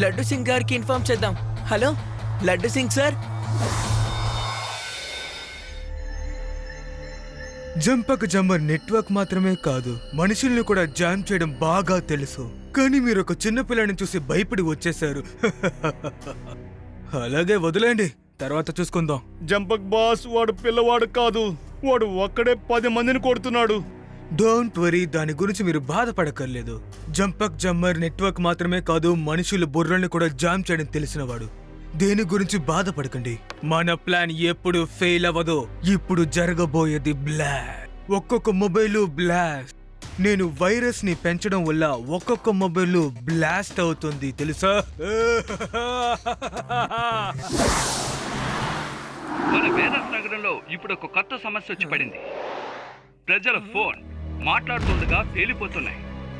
లడ్డు సింగ్ గారికి ఇన్ఫార్మ్ చేద్దాం. Hello Laddu Singh sir. జంపక్ జమ్మర్ నెట్వర్క్ మాత్రమే కాదు, మనుషుల్ని కూడా జామ్ చేయడం బాగా తెలుసు. కానీ మీరు ఒక చిన్న పిల్లని చూసి భయపడి వచ్చేశారు. అలాగే వదిలేండి, తర్వాత చూసుకుందాం. జంపక్ బాస్, వాడు పిల్లవాడు కాదు, వాడు ఒక్కడే 10 మందిని కొడుతున్నాడు. డోంట్ వరీ, దాని గురించి మీరు బాధపడక్కర్లేదు. జంపక్ జమ్మర్ నెట్వర్క్ మాత్రమే కాదు, మనుషుల బుర్రల్ని కూడా జామ్ చేయడం తెలిసినవాడు. దేని గురించి బాధపడకండి, మన ప్లాన్ ఎప్పుడు ఫెయిల్ అవ్వదు. ఇప్పుడు జరగబోయేది బ్లాస్ట్. ఒక్కొక్క మొబైల్ బ్లాస్ట్. నేను వైరస్ ని పెంచడం వల్ల ఒక్కొక్క మొబైల్ బ్లాస్ట్ అవుతుంది తెలుసా? మన వేదస్ నగరంలో ఇప్పుడు ఒక కొత్త సమస్య వచ్చి పడింది. ప్రజల ఫోన్ మాట్లాడుతుండగా పేలిపోతున్నాయి.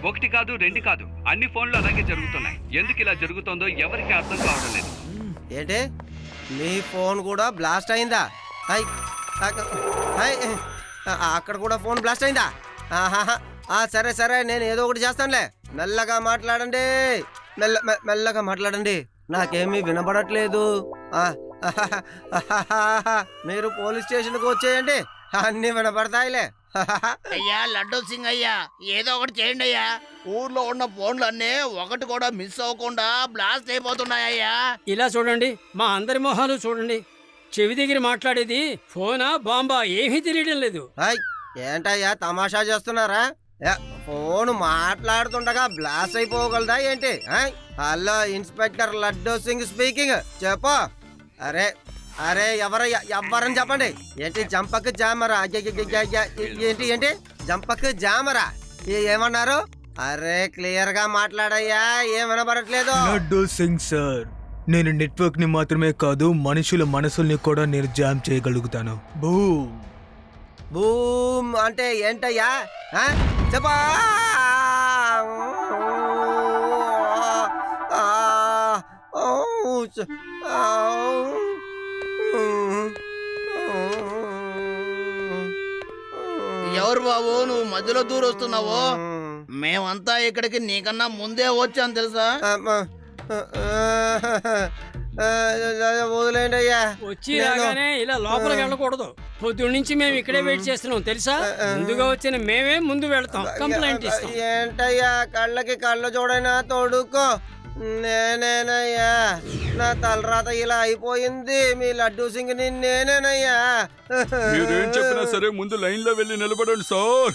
1 కాదు 2 కాదు, అన్ని ఫోన్లు అలాగే జరుగుతున్నాయి. ఎందుకు ఇలా జరుగుతుందో ఎవరికి అర్థం కావడం లేదు. ఏంటి, నీ ఫోన్ కూడా బ్లాస్ట్ అయిందా? అక్కడ కూడా ఫోన్ బ్లాస్ట్ అయిందా? సరే సరే, నేను ఏదో ఒకటి చేస్తానులే. మెల్లగా మాట్లాడండి, మెల్లగా మాట్లాడండి, నాకేమీ వినపడట్లేదు. మీరు పోలీస్ స్టేషన్కి వచ్చేయండి, అన్ని వినపడతాయిలే. అయ్యా లడ్డూ సింగ్ అయ్యా, ఏదో ఒకటి చేయండి అయ్యా. ఊర్లో ఉన్న ఫోన్లన్నీ ఒకటి కూడా మిస్ అవ్వకుండా బ్లాస్ట్ అయిపోతున్నాయ్యా. ఇలా చూడండి, మా అందరి మొహాలు చూడండి. చెవి దగ్గర మాట్లాడేది ఫోనా బాంబా ఏమీ తెలియడం లేదు. ఏంటయ్యా తమాషా చేస్తున్నారా? ఫోన్ మాట్లాడుతుండగా బ్లాస్ట్ అయిపోగలదా ఏంటి? Hello, inspector Laddu Singh speaking. చెప్పు. అరే అరే, ఎవరని చెప్పండి. ఏంటి జంపక్ జామరా? ఏంటి ఏంటి జంపక్ జామరా? ఏమన్నారు? అరే క్లియర్ గా మాట్లాడయ్యా, ఏమనబడట్లేదు. లడ్డు సింగ్ సార్, నేను నెట్వర్క్ ని మాత్రమే కాదు, మనుషుల మనసుల్ని కూడా నేను జామ్ చేయగలుగుతాను. బూమ్ బూమ్ అంటే ఏంటయ్యా? చెప్పా. ఎవరు బాబు నువ్వు మధ్యలో దూరొస్తున్నావు? మేమంతా ఇక్కడికి నీకన్నా ముందే వచ్చాను తెలుసా. వదిలేండి అయ్యా. వచ్చి రాగానే ఇలా లోపలికి వెళ్ళకూడదు. పొద్దున్న నుంచి మేము ఇక్కడే వెయిట్ చేస్తున్నాం తెలుసా. ముందుగా వచ్చిన మేమే ముందు వెళ్తాం, కంప్లైంట్ ఇస్తాం. ఏంటయ్యా, కళ్ళకి కళ్ళు చూడైనా తోడుకో. నేనేనయ్యా, నా తలరాత ఇలా అయిపోయింది. మీ లడ్డూ సింగ్ ని నేనేనయ్యా. మీరేం చెప్పినా సరే ముందు లైన్ లో వెళ్ళి నిలబడండి సార్.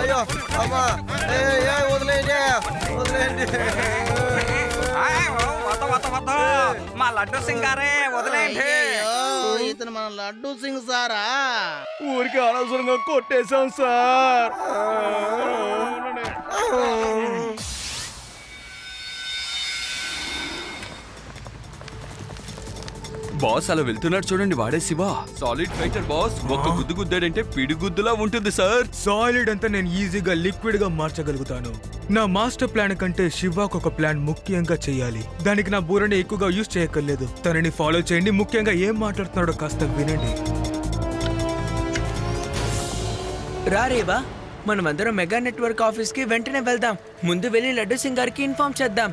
అయ్యో అమ్మా, వదిలేండి వదిలేండి. మా లడ్డు సింగ్ గారే వదిలేండి. ఇతను మన లడ్డూ సింగ్ సారా? ఊరికి అనవసరంగా కొట్టేశాం సార్. బాస్ అలా వెళ్తున్నాడు చూడండి, వాడే శివ. Solid fighter boss. ఒక్క గుద్దు గుద్దాడంటే పిడిగుద్దులా ఉంటుంది సార్. సాలిడ్ అంతా నేను ఈజీగా లిక్విడ్ గా మార్చగలుగుతాను. నా మాస్టర్ ప్లాన్ కంటే శివాకు ఒక ప్లాన్ ముఖ్యంగా చేయాలి. దానికి నా బూరని ఎక్కువగా యూజ్ చేయక్కర్లేదు. తనని ఫాలో చేయండి, ముఖ్యంగా ఏం మాట్లాడుతున్నాడో కాస్త వినండి. రారేవా, మనమందరం మెగా నెట్వర్క్ ఆఫీస్ కి వెంటనే వెళ్దాం. ముందు వెళ్ళి లడ్డు సింగ్ గారికి ఇన్ఫార్మ్ చేద్దాం.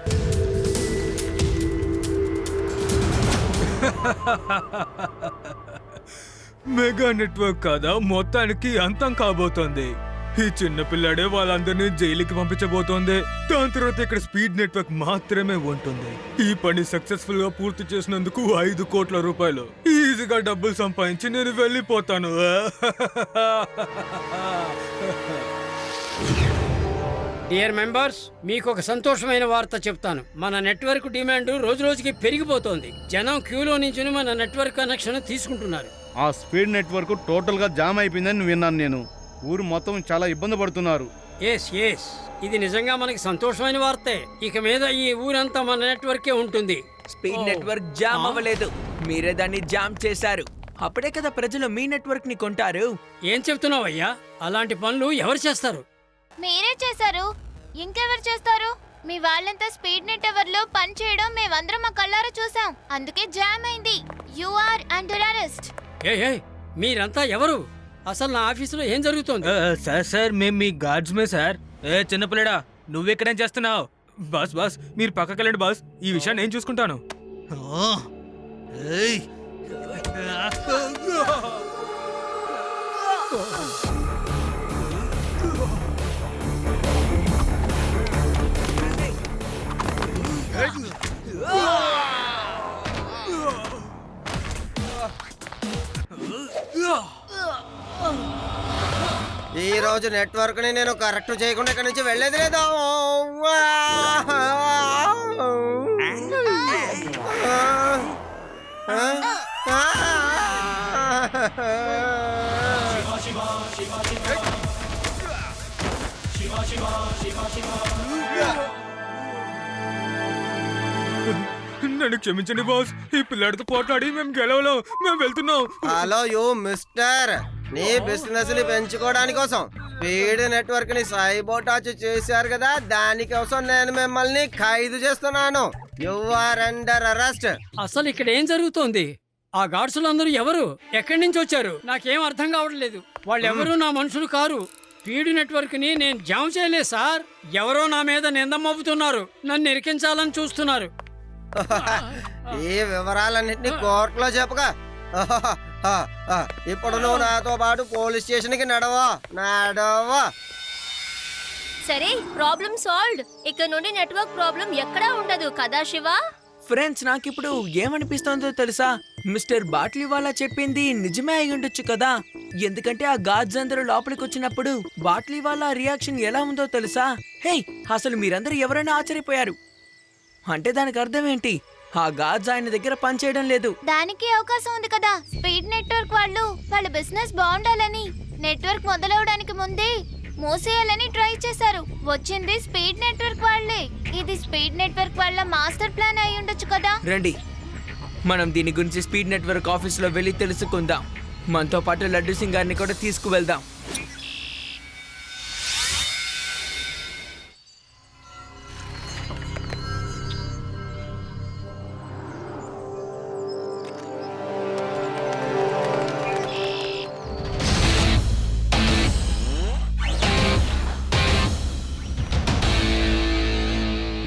మెగా నెట్వర్క్ కాదా, మొత్తానికి అంతం కాబోతోంది. ఈ చిన్న పిల్లాడే వాళ్ళందరినీ జైలుకి పంపించబోతోంది. దాని తర్వాత ఇక్కడ స్పీడ్ నెట్వర్క్ మాత్రమే ఉంటుంది. ఈ పని సక్సెస్ఫుల్ గా పూర్తి చేసినందుకు 5 కోట్ల రూపాయలు ఈజీగా డబ్బులు సంపాదించి నేను వెళ్ళిపోతాను. డియర్ మెంబర్స్, మీకు ఒక సంతోషమైన వార్త చెప్తాను. మన నెట్వర్క్ డిమాండ్ రోజు రోజుకి పెరిగిపోతోంది. జనం క్యూలో నుంచి మన నెట్వర్క్ కనెక్షన్ తీసుకుంటున్నారు. ఆ స్పీడ్ నెట్వర్క్ టోటల్ గా జామ్ అయిపోయిందని విన్నాను నేను. ఊరు మొత్తం చాలా ఇబ్బంది పడుతున్నారు. ఎస్ ఇది నిజంగా మనకి సంతోషమైన వార్తే. ఇక మీద ఈ ఊరంతా మన నెట్వర్కే ఉంటుంది. స్పీడ్ నెట్వర్క్ జామ్ అవ్వలేదు, మీరే దాన్ని జామ్ చేశారు. అప్పుడే కదా ప్రజలు మీ నెట్వర్క్ ని కొంటారు. ఏం చెప్తున్నావు అయ్యా? అలాంటి పనులు ఎవరు చేస్తారు? మీరే చేశారు, ఇంకెవరు చేస్తారు? మీ వాళ్ళంతా స్పీడ్ నెట్ టవర్ లో పని చేయడం మేమందరం మా కళ్ళారా చూసాం. అందుకే జామ్ అయింది. You are under arrest. మీరంతా ఎవరు? అసలు నా ఆఫీసులో ఏం జరుగుతోంది? సార్ మేము మీ గార్డ్స్ మే సార్. చిన్నపిల్లడా, నువ్వెక్కడేం చేస్తున్నావు? బాస్ మీరు పక్కకి వెళ్ళండి బాస్, ఈ విషయాన్ని నేను చూసుకుంటాను. ఈ రోజు నెట్వర్క్ ని నేను కరెక్ట్ చేయకుండా ఇక్కడ నుంచి వెళ్ళేది లేదు. నన్ను క్షమించండి బాస్, ఈ పిల్లాడితో పోట్లాడి మేము గెలవలేం, మేము వెళ్తున్నాం. హలో యూ మిస్టర్, నీ బిజినెస్ ని పెంచుకోవడానికి కోసం స్పీడ్ నెట్వర్క్ ని సైబోటాచ్ చేశారు కదా, దానికోసం నేను మిమ్మల్ని ఖైదు చేస్తున్నాను. You are under arrest. అసలు ఇక్కడ ఏం జరుగుతోంది? ఆ గాడ్సులందరూ ఎవరు? ఎక్కడి నుంచి వచ్చారు? నాకేం అర్థం కావట్లేదు. వాళ్ళు ఎవరు నా మనుషులు కారు. స్పీడ్ నెట్వర్క్ ని నేను జామ్ చేయలేదు సార్. ఎవరో నా మీద నింద మోపుతున్నారు, నన్ను ఇరికించాలని చూస్తున్నారు. ఈ వివరాలన్నింటినీ కోర్టులో చెప్పగా. ఇప్పుడు నువ్వు నాతో పాటు పోలీస్ స్టేషన్ కి నడవా. సరే, ప్రాబ్లం సాల్వ్డ్. ఇక్కడ నుండి నెట్వర్క్ ప్రాబ్లం ఎక్కడా ఉండదు కదా శివ? ఫ్రెండ్స్, నాకిప్పుడు ఏమనిపిస్తోందో తెలుసా? మిస్టర్ బాట్లీవాలా చెప్పింది నిజమే అయి ఉండొచ్చు కదా. ఎందుకంటే ఆ గార్డ్స్ అందరూ లోపలికి వచ్చినప్పుడు బాట్లీవాలా రియాక్షన్ ఎలా ఉందో తెలుసా? హే, అసలు మీరందరూ ఎవరైనా ఆశ్చర్యపోయారు. అంటే దానికి అర్థం ఏంటి? ఆ గార్డ్స్ ఆయన దగ్గర పనిచేయడం లేదు. దానికి అవకాశం ఉంది కదా. స్పీడ్ నెట్వర్క్ వాళ్ళ బిజినెస్ బాగుండాలని నెట్వర్క్ మొదలవడానికి ముందే మూసేయాలని ట్రై చేశారు. వచ్చింది స్పీడ్ నెట్వర్క్ వాళ్ళే. ఇది స్పీడ్ నెట్వర్క్ వాళ్ళ మాస్టర్ ప్లాన్ అయి ఉండొచ్చు కదా. రండి, మనం దీని గురించి స్పీడ్ నెట్వర్క్ ఆఫీస్లో వెళ్ళి తెలుసుకుందాం. మనతో పాటు లడ్డు సింగ్ గారిని కూడా తీసుకువెళ్దాం.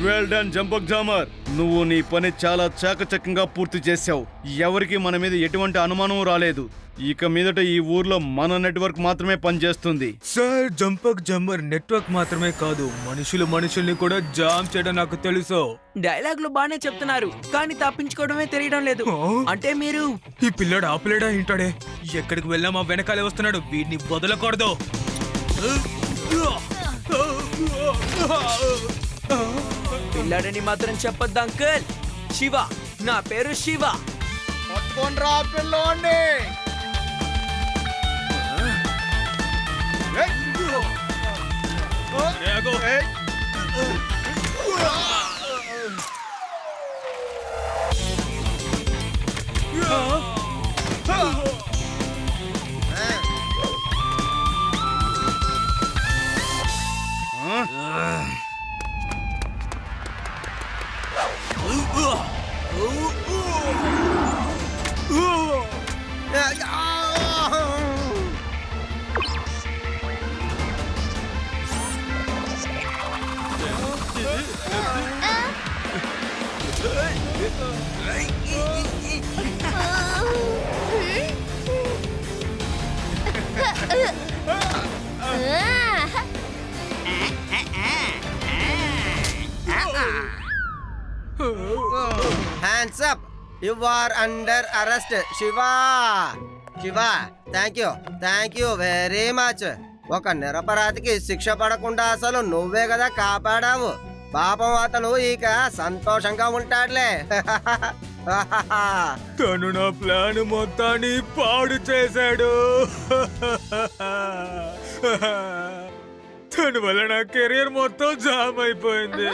వెల్ డన్ జంపక్ జామర్, నువ్వు నీ పని చాలా చాకచక్యంగా పూర్తి చేశావు. ఎవరికి మన మీద ఎటువంటి అనుమానం రాలేదు. ఇక మీదట ఈ ఊర్లో మన నెట్వర్క్ మాత్రమే పనిచేస్తుంది. సార్, జంపక్ జమ్మర్ నెట్వర్క్ మాత్రమే కాదు, మనుషుల్ని కూడా జామ్ చేయడం నాకు తెలుసు. డైలాగులు బానే చెప్తున్నారు, కానీ తప్పించుకోవడమే తెలియడం లేదు. అంటే మీరు ఈ పిల్లాడు ఆపలేడా ఏంటాడే? ఎక్కడికి వెళ్ళా మా వెనకాలే వస్తున్నాడు, వీడిని వదలకూడదు. పిల్లాడని మాత్రం చెప్పొద్దు అంకుల్. శివ, నా పేరు Shiva. Hands up. You are under arrest. Shiva, thank you very much. ఒక నిరపరాధికి శిక్ష పడకుండా అసలు నువ్వే కదా కాపాడావు. పాపం అతను ఇక సంతోషంగా ఉంటాడులే. తను నా ప్లాన్ మొత్తాన్ని పాడు చేశాడు. తన వల్ల నా కెరీర్ మొత్తం జామ్ అయిపోయింది.